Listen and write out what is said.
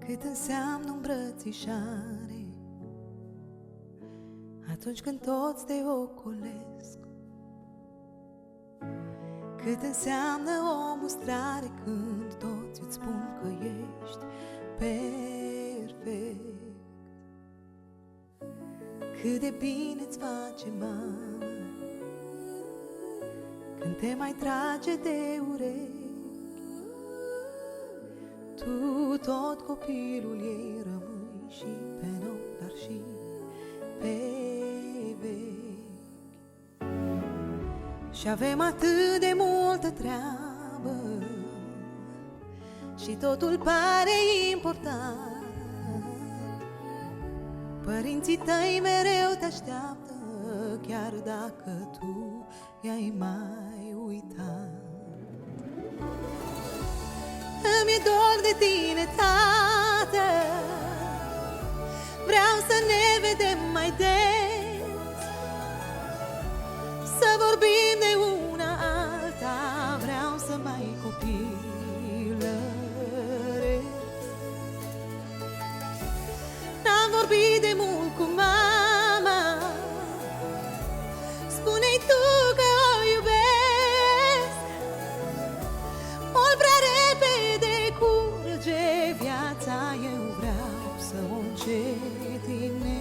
cât înseamnă îmbrățișare atunci când toți te ocolesc, cât înseamnă o mustrare când toți îți spun că ești perfect, cât de bine îți face mama când te mai trage de urechi. Tu tot copilul ei rămâi și pe nou, dar și pe vechi. Și avem atât de multă treabă și totul pare important. Părinții tăi mereu te așteaptă, chiar dacă tu i-ai mai uitat. Mi-e dor de tine, tată, vreau să ne vedem mai des, să vorbim de una alta, vreau să mai copilăresc. N-am vorbit de mult cu mama, spune-i tu că o iubesc. Mult prea repede curge viața, eu vreau să o încetinesc.